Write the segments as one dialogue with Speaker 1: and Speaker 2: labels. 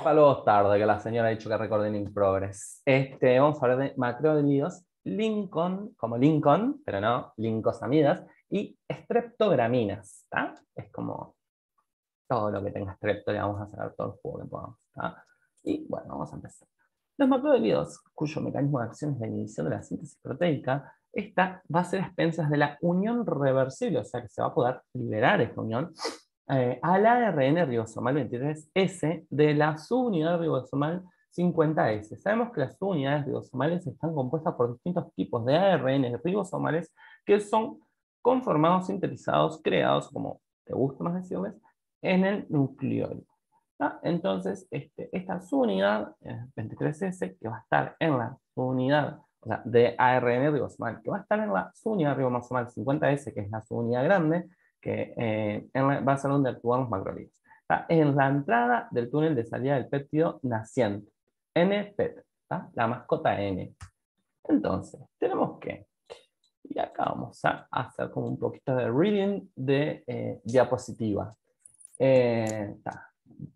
Speaker 1: Saludos tarde, que la señora ha dicho que recorden in progress. Vamos a hablar de macrólidos, Lincoln, como Lincoln, pero no lincosamidas, y streptograminas, ¿tá? Es como todo lo que tenga strepto, le vamos a sacar todo el jugo que podamos, ¿tá? Y bueno, vamos a empezar. Los macrólidos, cuyo mecanismo de acción es la inhibición de la síntesis proteica, esta va a ser a expensas de la unión reversible, o sea que se va a poder liberar esta unión al ARN ribosomal 23S de la subunidad ribosomal 50S. Sabemos que las subunidades ribosomales están compuestas por distintos tipos de ARN ribosomales que son conformados, sintetizados, creados, como te gusta más decirles, en el nucleolo. ¿Ah? Entonces, esta subunidad 23S que va a estar en la subunidad, o sea, de ARN ribosomal, que va a estar en la subunidad ribosomal 50S, que es la subunidad grande, que va a ser donde actúan los macrólidos. ¿Tá? En la entrada del túnel de salida del péptido naciente, NPET, ¿tá? La mascota N. Entonces, tenemos que, y acá vamos a hacer como un poquito de reading de diapositiva.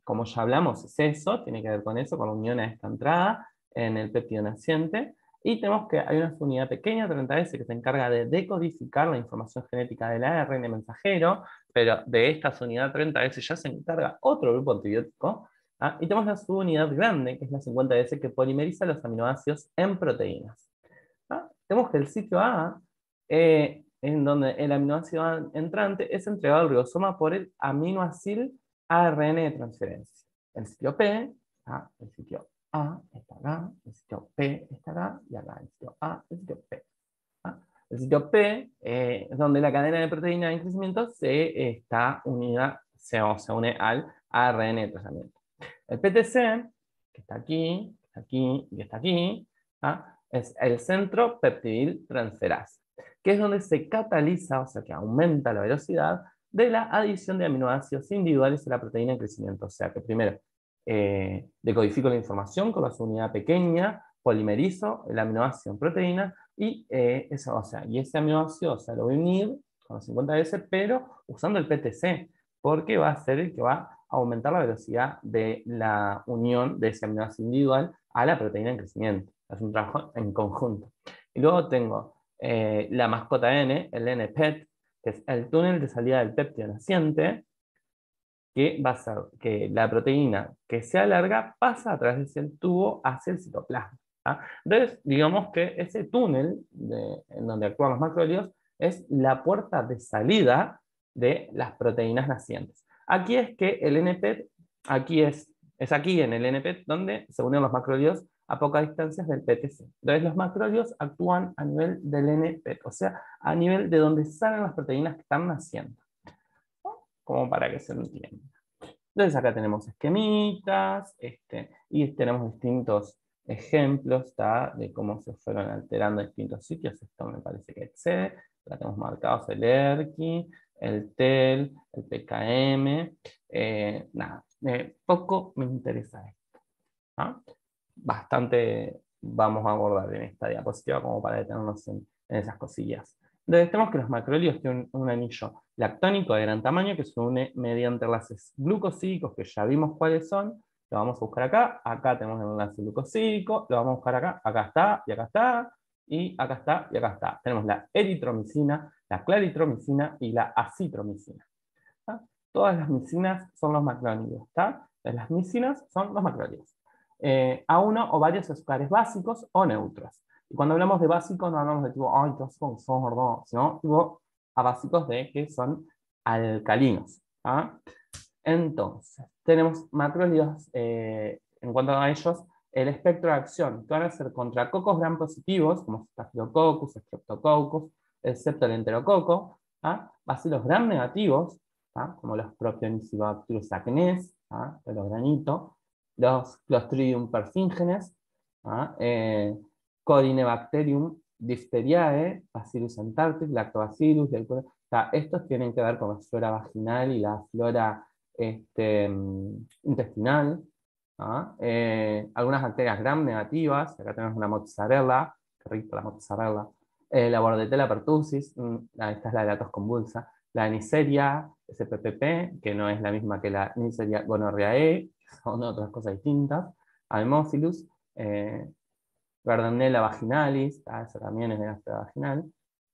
Speaker 1: Como ya hablamos, es eso, tiene que ver con eso, con la unión a esta entrada en el péptido naciente. Y tenemos que hay una unidad pequeña, 30S, que se encarga de decodificar la información genética del ARN mensajero, pero de esta unidad 30S ya se encarga otro grupo antibiótico. ¿Ah? Y tenemos la subunidad grande, que es la 50S, que polimeriza los aminoácidos en proteínas. ¿Ah? Tenemos que el sitio A, en donde el aminoácido entrante es entregado al ribosoma por el aminoacil ARN de transferencia. El sitio P, el sitio A está acá, el sitio P está acá, y acá el sitio A, el sitio P. ¿Ah? El sitio P es donde la cadena de proteína en crecimiento se está unida, se une al ARN de trazamiento. El PTC, que está aquí, que está aquí y que está aquí, es el centro peptidil transferasa, que es donde se cataliza, o sea que aumenta la velocidad de la adición de aminoácidos individuales a la proteína en crecimiento. O sea que primero decodifico la información con la unidad pequeña, polimerizo el aminoácido en proteína y, y ese aminoácido lo voy a unir con 50S, pero usando el PTC, porque va a ser el que va a aumentar la velocidad de la unión de ese aminoácido individual a la proteína en crecimiento. Es un trabajo en conjunto. Y luego tengo la mascota N, el NPET, que es el túnel de salida del péptido naciente, que va a ser que la proteína que se alarga pasa a través del tubo hacia el citoplasma. Entonces, digamos que ese túnel en donde actúan los macrólidos es la puerta de salida de las proteínas nacientes. Aquí es que el NPET, aquí es aquí en el NPET donde se unen los macrólidos a pocas distancias del PTC. Entonces, los macrólidos actúan a nivel del NPET, o sea, a nivel de donde salen las proteínas que están naciendo, ¿no? Como para que se entienda. Entonces acá tenemos esquemitas, y tenemos distintos ejemplos de cómo se fueron alterando distintos sitios. Esto me parece que excede. Acá tenemos marcados el ERKI, el TEL, el PKM. Nada, poco me interesa esto. ¿Ah? Bastante vamos a abordar en esta diapositiva como para detenernos en esas cosillas. Entonces tenemos que los macrólidos tienen un anillo lactónico de gran tamaño que se une mediante enlaces glucosídicos, que ya vimos cuáles son. Lo vamos a buscar acá. Acá tenemos el enlace glucosídico. Lo vamos a buscar acá. Acá está, y acá está, y acá está, y acá está. Tenemos la eritromicina, la claritromicina y la acitromicina. ¿Tá? Todas las micinas son los macrólidos. Las micinas son los macrólidos. A uno o varios azúcares básicos o neutros. Y cuando hablamos de básicos, no hablamos de tipo, ay, todos son gordos, sino tipo a básicos de que son alcalinos. Entonces, tenemos macrólidos, en cuanto a ellos, el espectro de acción, que van a ser contra cocos gram positivos, como Staphylococcus, Streptococcus, excepto el enterococo, bacilos gram negativos, como los Propionibacterius acnes, los granitos, los Clostridium perfringens, Corynebacterium diphtheriae, Bacillus antarctic, Lactobacillus, estos tienen que ver con la flora vaginal y la flora intestinal. Algunas bacterias gram negativas, acá tenemos una mozzarella, qué rico la mozzarella, la Bordetella pertussis, esta es la de la tos convulsa, la Neisseria spp, que no es la misma que la Neisseria gonorrheae, son otras cosas distintas. Haemophilus, Gardnerella vaginalis, esa también es de la flora vaginal.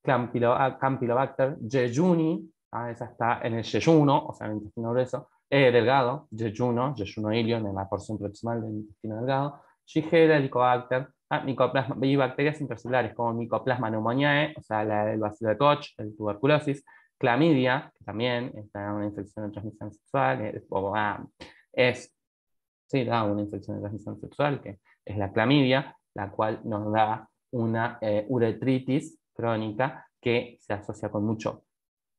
Speaker 1: Campylobacter jejuni, esa está en el yeyuno, o sea, en el intestino grueso, delgado, yeyuno ilio, en la porción proximal del intestino delgado. Shigella, Helicobacter, Mycoplasma, y bacterias intracelulares como Mycoplasma pneumoniae, o sea, el bacilo de Koch, el tuberculosis. Clamidia, que también está en una infección de transmisión sexual, sí, da una infección de transmisión sexual, que es la clamidia, la cual nos da una uretritis crónica que se asocia con muchos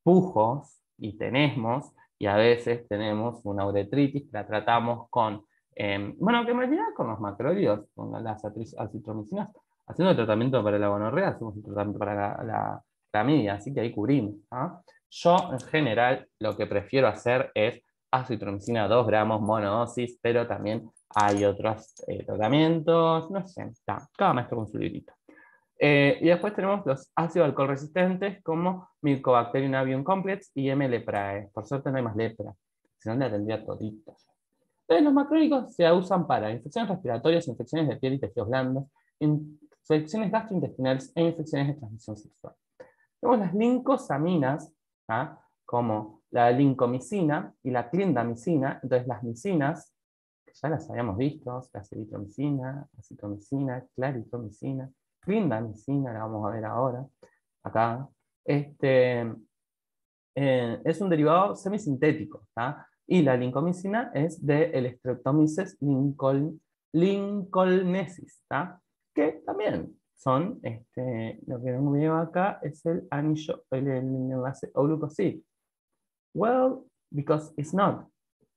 Speaker 1: pujos y tenesmos, y a veces tenemos una uretritis que la tratamos con, bueno, que en realidad con los macrólidos, con las acitromicinas, haciendo el tratamiento para la gonorrea, hacemos el tratamiento para la clamidia, así que ahí cubrimos. ¿Ah? Yo, en general, lo que prefiero hacer es acitromicina 2 gramos monodosis, pero también hay otros tratamientos, no sé, cada maestro con su librito. Y después tenemos los ácidos alcohol resistentes como Mycobacterium avium complex y M. leprae. Por suerte no hay más lepra, si no la tendría todita. Entonces, los macrónicos se usan para infecciones respiratorias, infecciones de piel y tejidos blandos, infecciones gastrointestinales e infecciones de transmisión sexual. Tenemos las lincosaminas, ¿ah? Como la lincomicina y la clindamicina. Entonces, las micinas, que ya las habíamos visto, la eritromicina, acitromicina, claritromicina, clindamicina, la vamos a ver ahora, acá. Es un derivado semisintético, ¿tá? Y la lincomicina es del Streptomyces lincolnensis, ¿tá? Que también son, lo que no veo acá es el anillo, el enlace O-glucosid. Well, because it's not.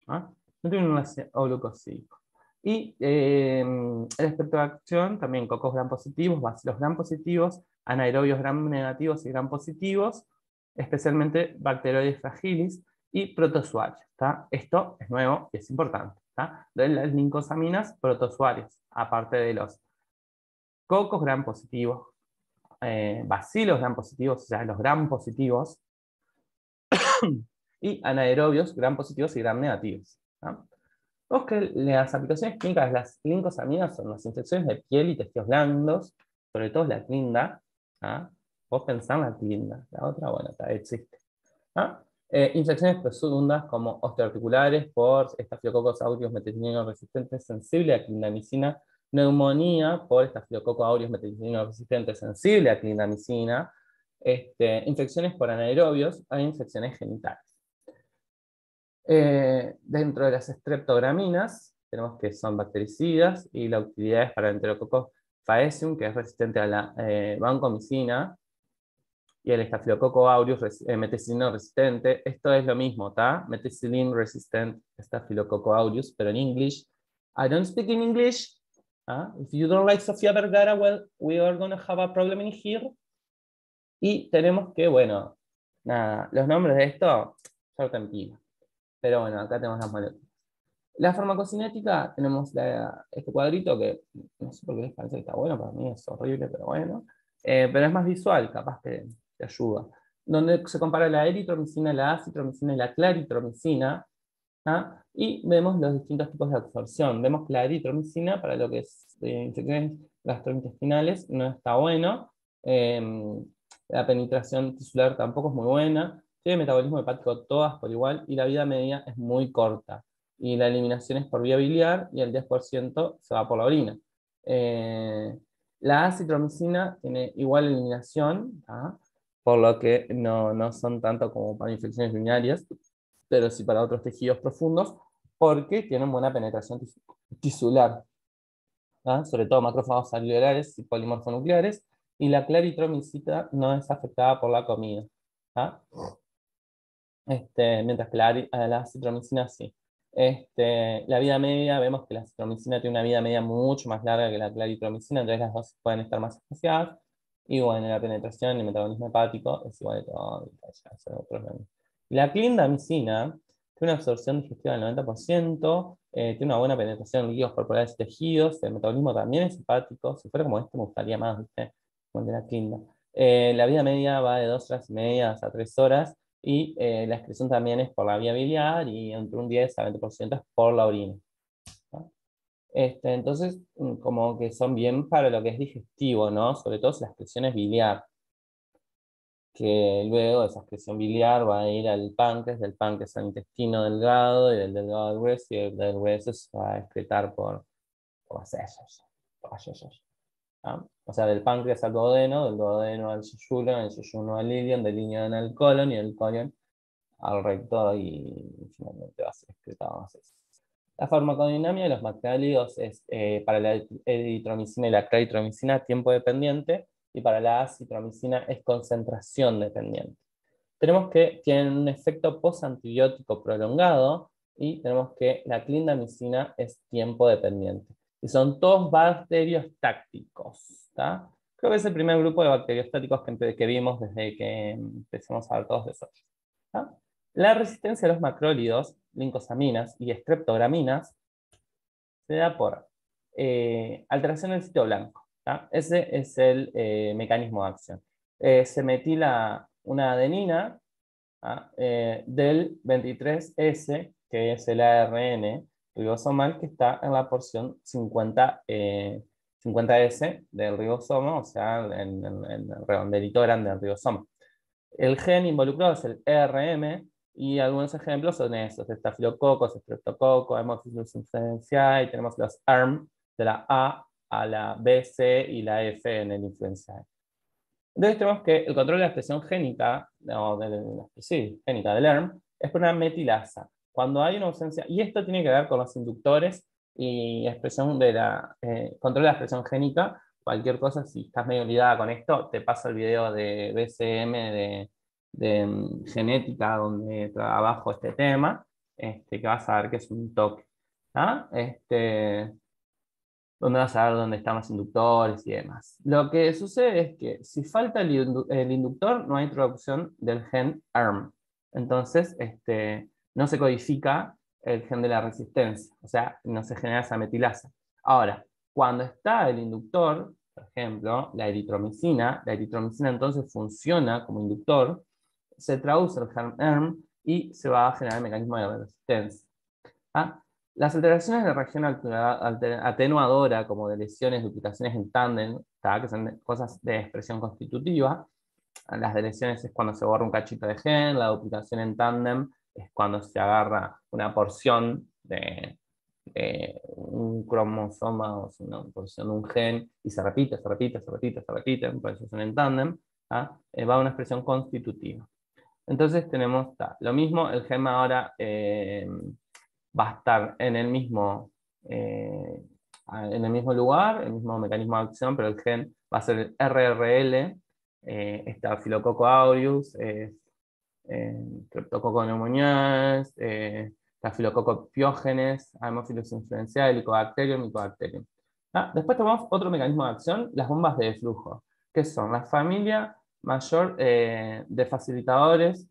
Speaker 1: ¿Ah? No tiene un enlace O-glucosídico. Y el espectro de acción, también cocos gram positivos, bacilos gram positivos, anaerobios gram negativos y gram positivos, especialmente Bacteroides fragilis y protozoarios. Esto es nuevo y es importante. De las lincosaminas, protozoarios, aparte de los cocos gram positivos, bacilos gram positivos, o sea, los gram positivos, y anaerobios gram positivos y gram negativos. Vemos que las aplicaciones clínicas de las lincosaminas son las infecciones de piel y tejidos blandos, sobre todo la clinda. Vos pensá en la clinda, la otra, bueno, existe. Infecciones profundas como osteoarticulares por Staphylococcus aureus meticilino resistente sensible a clindamicina, neumonía por Staphylococcus aureus meticilino resistente sensible a clindamicina, infecciones por anaerobios e infecciones genitales. Dentro de las streptograminas, tenemos que son bactericidas y la utilidad es para el Enterococcus faecium, que es resistente a la vancomicina, y el Staphylococcus aureus meticilino resistente. Esto es lo mismo, ¿tá? Methicillin resistant Staphylococcus aureus, pero en English. I don't speak in English. If you don't like Sofía Vergara, well, we are going to have a problem in here. Y tenemos que, bueno, nada, los nombres de esto, sorten pila. Pero bueno, acá tenemos las moléculas. La farmacocinética, tenemos este cuadrito que no sé por qué les parece que está bueno, para mí es horrible, pero bueno. Pero es más visual, capaz que te ayuda. Donde se compara la eritromicina, la acitromicina y la claritromicina. Y vemos los distintos tipos de absorción. Vemos que la eritromicina, para lo que es infecciones gastrointestinales, no está bueno. La penetración tisular tampoco es muy buena. Tiene metabolismo hepático todas por igual y la vida media es muy corta. Y la eliminación es por vía biliar y el 10% se va por la orina. La acitromicina tiene igual eliminación, por lo que no son tanto como para infecciones urinarias, pero sí para otros tejidos profundos, porque tienen buena penetración tisular, sobre todo macrófagos alveolares y polimorfonucleares, y la claritromicina no es afectada por la comida. Mientras que la acitromicina sí. La vida media, vemos que la acitromicina tiene una vida media mucho más larga que la claritromicina, entonces las dos pueden estar más espaciadas. Y bueno, la penetración y el metabolismo hepático es igual de todo. La clindamicina tiene una absorción digestiva del 90%, tiene una buena penetración en líquidos corporales y tejidos, el metabolismo también es hepático. Si fuera como este me gustaría más, ¿viste? Como el de la clinda. La vida media va de 2 horas y media a 3 horas. Y la excreción también es por la vía biliar y entre un 10 a 20% es por la orina. ¿no? Entonces, como que son bien para lo que es digestivo, ¿no? Sobre todo si la excreción es biliar, que luego esa excreción biliar va a ir al páncreas, del páncreas al intestino delgado, y del delgado al grueso, y el del grueso se va a excretar por las heces, por las heces, ¿no? O sea, del páncreas al duodeno, del duodeno al yeyuno, del yeyuno al ilion, del ilion al colon, y del colon al recto, y finalmente va a ser excretado más heces. La farmacodinámica de los macrólidos es para la eritromicina y la claritromicina tiempo dependiente, y para la acitromicina es concentración dependiente. Tenemos que tienen un efecto postantibiótico prolongado, y tenemos que la clindamicina es tiempo dependiente. Y son todos bacteriostáticos, ¿tá? Creo que es el primer grupo de bacteriostáticos que vimos desde que empezamos a ver todos esos, ¿tá? La resistencia a los macrólidos, lincosaminas y streptograminas se da por alteración del sitio blanco, ¿tá? Ese es el mecanismo de acción. Se metila una adenina, ¿tá? Del 23S, que es el ARN ribosomal, que está en la porción 50S del ribosoma, o sea, en el redondelito grande del ribosoma. El gen involucrado es el ERM, y algunos ejemplos son estos: estafilococos, estreptococo, Haemophilus influenzae, y tenemos los ARM, de la A la B, C y la F en el influenzae. Entonces tenemos que el control de la expresión génica, no, génica del ERM, es por una metilasa. Cuando hay una ausencia, y esto tiene que ver con los inductores y expresión de control de la expresión génica. Cualquier cosa, si estás medio olvidada con esto, te paso el video de BCM de genética, donde trabajo este tema, que vas a ver que es un toque. ¿Ah? Donde vas a ver dónde están los inductores y demás. Lo que sucede es que si falta el inductor, no hay introducción del gen ARM. Entonces, no se codifica el gen de la resistencia, o sea, no se genera esa metilasa. Ahora, cuando está el inductor, por ejemplo, la eritromicina entonces funciona como inductor, se traduce el gen ARM y se va a generar el mecanismo de resistencia. ¿Ah? Las alteraciones de la región atenuadora, como de lesiones, duplicaciones en tándem, que son cosas de expresión constitutiva. Las deleciones es cuando se borra un cachito de gen, la duplicación en tándem es cuando se agarra una porción de un cromosoma, o una porción de un gen, y se repite, por eso son en tándem. Va a una expresión constitutiva. Entonces tenemos lo mismo, el gen ahora va a estar eh, en el mismo lugar, el mismo mecanismo de acción, pero el gen va a ser el RRL, Staphylococcus aureus, Streptococcus pneumoniae, Staphylococcus pyogenes, Haemophilus influenzae, Helicobacterium. Después tenemos otro mecanismo de acción, las bombas de flujo, que son la familia mayor de facilitadores,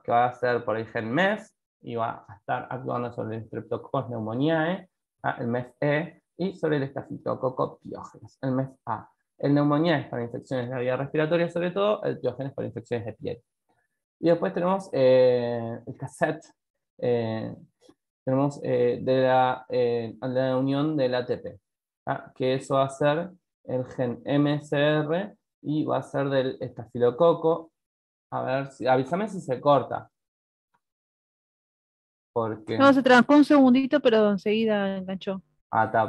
Speaker 1: que va a ser por el gen MEF, y va a estar actuando sobre el Streptococcus pneumoniae, el MEF-E, y sobre el Staphylococcus pyogenes, el MEF-A. El neumonía es para infecciones de la vía respiratoria, sobre todo; el piógenes para infecciones de piel. Y después tenemos el cassette, eh, tenemos la unión del ATP, que eso va a ser el gen MSR, y va a ser del estafilococo. A ver, avísame si se corta, porque,
Speaker 2: No, se trancó un segundito, pero enseguida enganchó.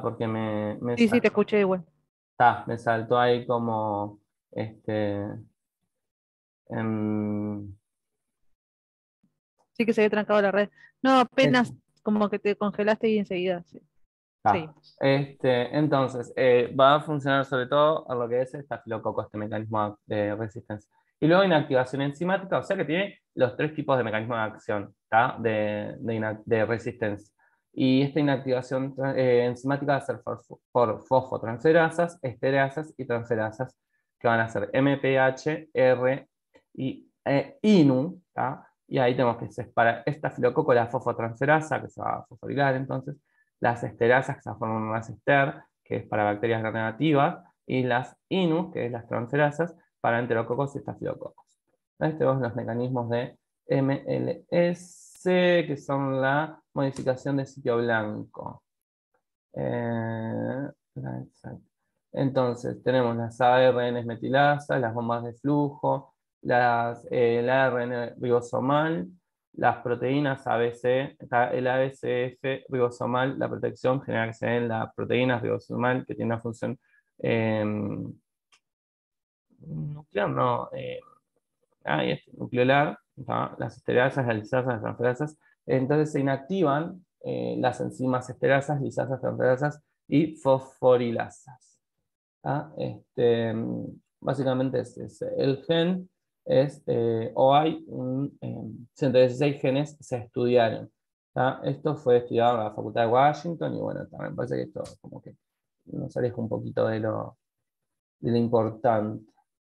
Speaker 1: porque me
Speaker 2: Sí, sí, te
Speaker 1: saltó,
Speaker 2: escuché igual.
Speaker 1: me saltó ahí como, este, em,
Speaker 2: Sí que se había trancado la red. No, apenas
Speaker 1: eso.
Speaker 2: como que te congelaste y enseguida sí.
Speaker 1: Ah,
Speaker 2: Seguimos.
Speaker 1: entonces, va a funcionar sobre todo en lo que es estafilococo, este mecanismo de resistencia. Y luego inactivación enzimática, o sea que tiene los tres tipos de mecanismos de acción, ¿tá? De resistencia. Y esta inactivación enzimática va a ser por fosfotransferasas, esterasas y transferasas, que van a ser MPH, R y INU, ¿tá? Y ahí tenemos que separar estafilococo, la fosfotransferasa, que se va a fosforilar entonces; las esterasas, que se forman unas ester, que es para bacterias gram negativas; y las INUS, que es las transferasas, para enterococos y estafilococos. Tenemos los mecanismos de MLS, que son la modificación de sitio blanco. Exacto. Entonces, tenemos las ARNs metilasas, las bombas de flujo, el ARN ribosomal, las proteínas ABC, el ABCF ribosomal, la protección general que se ve en la proteína ribosomal, que tiene una función nuclear, no, nucleolar, ¿tá? Las estereasas, las lisasas, las transferasas. Entonces se inactivan las enzimas esterasas, lisasas, transferasas y fosforilasas. ¿Tá? Básicamente el gen o hay 116 genes que se estudiaron. ¿Tá? Esto fue estudiado en la Facultad de Washington y bueno, también parece que esto como que nos aleja un poquito de lo importante.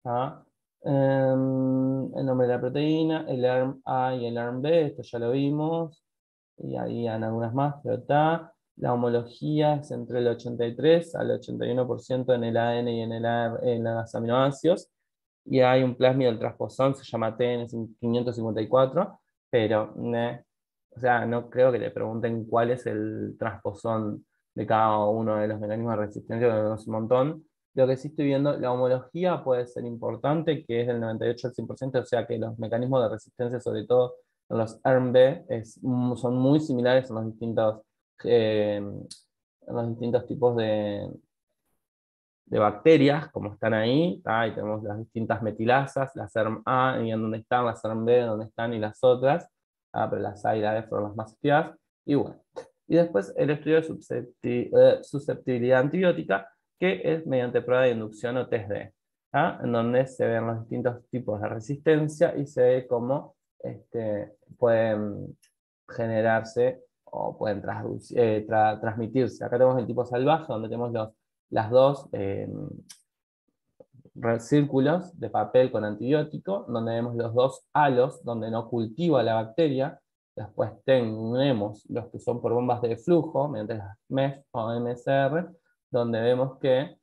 Speaker 1: ¿Tá? El nombre de la proteína, el ARM A y el ARM B, esto ya lo vimos, y ahí hay algunas más, pero está. La homología es entre el 83 al 81% en el ADN y en los aminoácidos, y hay un plásmido del transposón, se llama TN554, pero o sea, no creo que le pregunten cuál es el transposón de cada uno de los mecanismos de resistencia, que es un montón. Lo que sí estoy viendo, la homología puede ser importante, que es del 98 al 100%, o sea que los mecanismos de resistencia, sobre todo en los ARMB, son muy similares en los distintos tipos de bacterias, como están ahí. Ahí tenemos las distintas metilasas, las ARM-A, y en dónde están, las ARM-B, dónde están, y las otras. Pero las A y la E fueron las más estudiadas. Y bueno. Y después el estudio de susceptibilidad antibiótica, que es mediante prueba de inducción o test D, en donde se ven los distintos tipos de resistencia y se ve cómo pueden generarse o pueden transmitirse. Acá tenemos el tipo salvaje, donde tenemos las dos círculos de papel con antibiótico, donde vemos los dos halos, donde no cultiva la bacteria. Después tenemos los que son por bombas de flujo, mediante las MEF o MSR, donde vemos que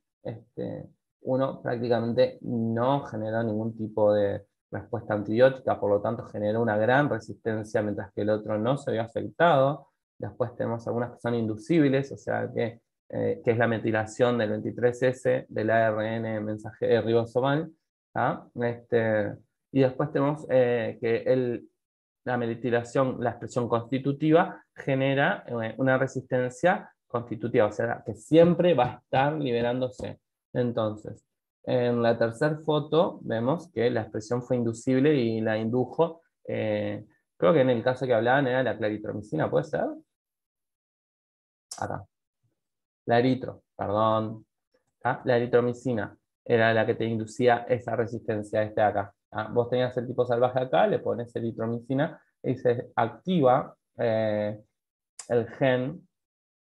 Speaker 1: uno prácticamente no generó ningún tipo de respuesta antibiótica, por lo tanto generó una gran resistencia, mientras que el otro no se vio afectado. Después tenemos algunas que son inducibles, o sea que es la metilación del 23S del ARN mensaje ribosomal. ¿Ah? Y después tenemos que la metilación, la expresión constitutiva, genera una resistencia constitutiva, o sea, que siempre va a estar liberándose. Entonces, en la tercera foto vemos que la expresión fue inducible y la indujo. Creo que en el caso que hablaban era la claritromicina, ¿puede ser? Acá. La perdón. ¿Ah? La eritromicina era la que te inducía esa resistencia de acá. ¿Ah? Vos tenías el tipo salvaje acá, le pones eritromicina y se activa el gen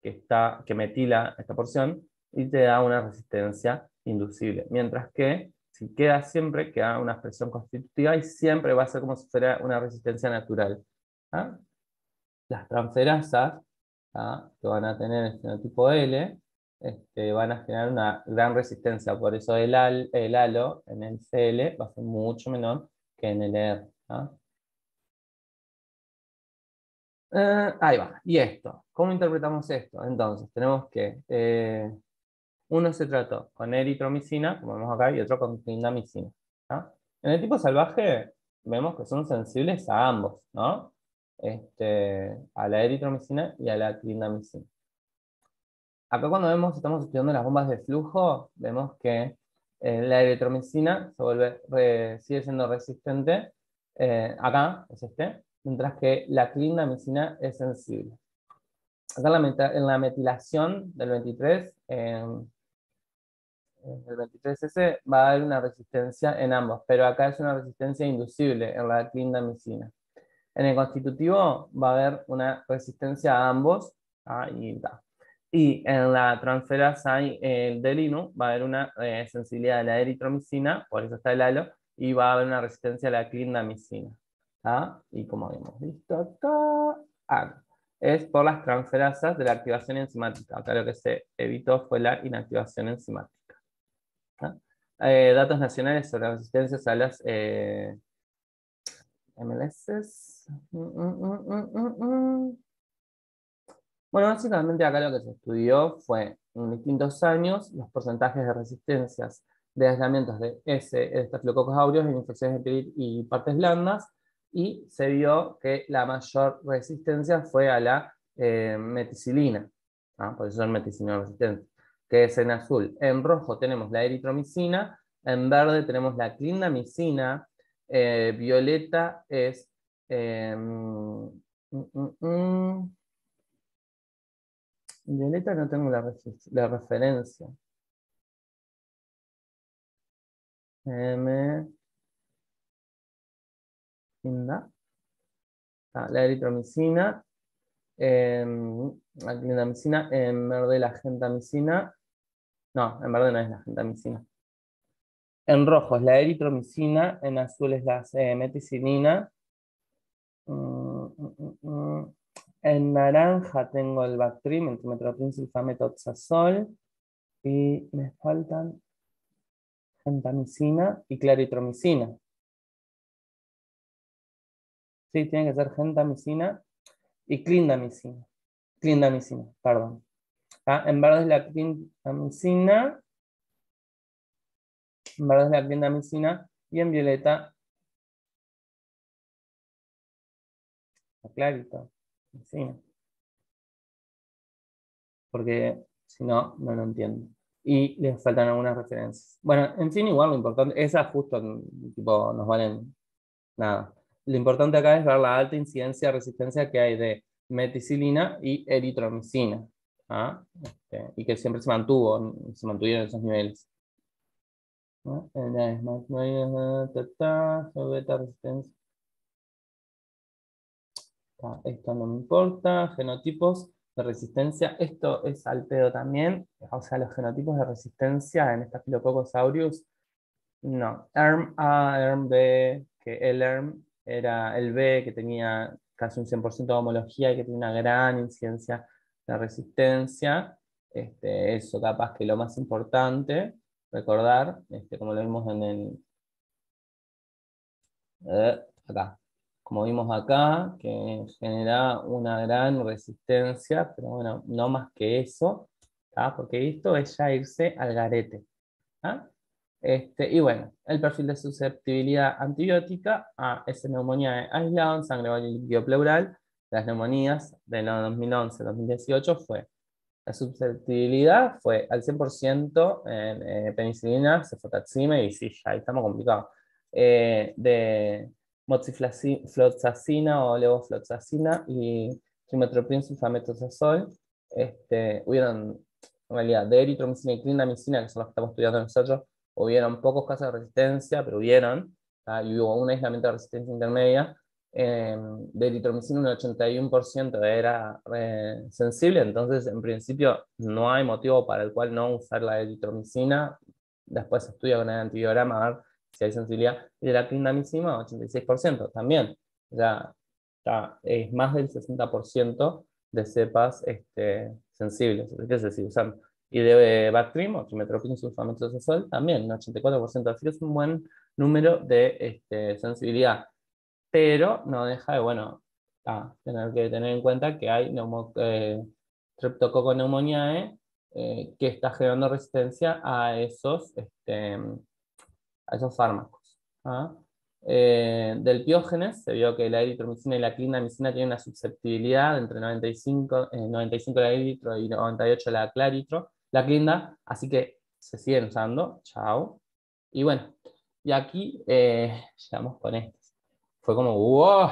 Speaker 1: que metila esta porción y te da una resistencia inducible. Mientras que si queda siempre, queda una expresión constitutiva y siempre va a ser como si fuera una resistencia natural. ¿Ah? Las transferasas, que van a tener el fenotipo L, van a generar una gran resistencia. Por eso el halo en el CL va a ser mucho menor que en el R. Ahí va. Y esto, ¿cómo interpretamos esto? Entonces, tenemos que uno se trató con eritromicina, como vemos acá, y otro con clindamicina. En el tipo salvaje vemos que son sensibles a ambos, ¿no? A la eritromicina y a la clindamicina. Acá cuando estamos estudiando las bombas de flujo, vemos que la eritromicina sigue siendo resistente, acá es mientras que la clindamicina es sensible. Acá en la metilación del 23, el 23S va a haber una resistencia en ambos, pero acá es una resistencia inducible en la clindamicina. En el constitutivo va a haber una resistencia a ambos, y en la transferasa del INU va a haber una sensibilidad a la eritromicina, por eso está el halo, y va a haber una resistencia a la clindamicina. Y como habíamos visto acá, es por las transferasas de la activación enzimática. Acá lo que se evitó fue la inactivación enzimática. Datos nacionales sobre resistencias a las MLS. Bueno, básicamente acá lo que se estudió fue en distintos años los porcentajes de resistencias de aislamientos de Staphylococcus aureus en infecciones de piel y partes blandas, y se vio que la mayor resistencia fue a la meticilina, ¿ah? Por eso son meticilina resistentes, que es en azul. En rojo tenemos la eritromicina, en verde tenemos la clindamicina, violeta es... Violeta no tengo la referencia. Linda. La eritromicina, la clindamicina, en verde la gentamicina. No, en verde no es la gentamicina. En rojo es la eritromicina, en azul es la meticilina. En naranja tengo el Bactrim, el trimethoprim sulfamethoxazol. Y me faltan gentamicina y claritromicina. Sí, tiene que ser gentamicina y clindamicina. Clindamicina, perdón. En verde es la clindamicina. En verde es la clindamicina. Y en violeta, la claritromicina. Porque si no, no lo entiendo. Y les faltan algunas referencias. Bueno, en fin, igual lo importante, esas justo tipo, nos valen nada. Lo importante acá es ver la alta incidencia de resistencia que hay de meticilina y eritromicina. ¿Ah? Y que siempre se mantuvieron esos niveles. ¿No? Beta resistencia. Esto no me importa. Genotipos de resistencia. Esto es al pedo también. O sea, los genotipos de resistencia en Staphylococcus aureus. No. ERM A, ERM B, que el ERM era el B, que tenía casi un 100% de homología y que tenía una gran incidencia de resistencia. Eso capaz que lo más importante, recordar, como lo vimos en el... acá. Como vimos acá, que genera una gran resistencia, pero bueno, no más que eso, ¿tá? Porque esto es ya irse al garete. ¿Ah? Y bueno, el perfil de susceptibilidad antibiótica es neumonía aislada en sangre oral y líquido pleural. Las neumonías de los 2011-2018 fue, la susceptibilidad fue al 100% en penicilina, cefotaxime, y sí, ya ahí estamos complicados. De moxifloxacina o levofloxacina y trimethoprim sulfamethoxazol, hubieron, en realidad, de eritromicina y clindamicina, que son los que estamos estudiando nosotros, hubieron pocos casos de resistencia, pero hubieron, y hubo un aislamiento de resistencia intermedia. De eritromicina un 81% era sensible, entonces en principio no hay motivo para el cual no usar la eritromicina. Después se estudia con el antibiograma a ver si hay sensibilidad. Y de la clindamicina 86% también. Ya es más del 60% de cepas sensibles, así que se sigue usando. Y de Bactrim o trimethoprim sulfamethoxazol también, un 84%, así que es un buen número de sensibilidad, pero no deja de, bueno, tener que tener en cuenta que hay Streptococcus pneumoniae, que está generando resistencia a esos fármacos. ¿Ah? Del Piógenes se vio que la eritromicina y la clindamicina tienen una susceptibilidad entre 95 la eritro y 98 la claritro, la clinda, así que se siguen usando. Chao. Y bueno, y aquí llegamos con esto. Fue como, wow.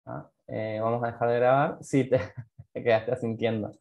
Speaker 1: Vamos a dejar de grabar. Sí, te quedaste sintiendo.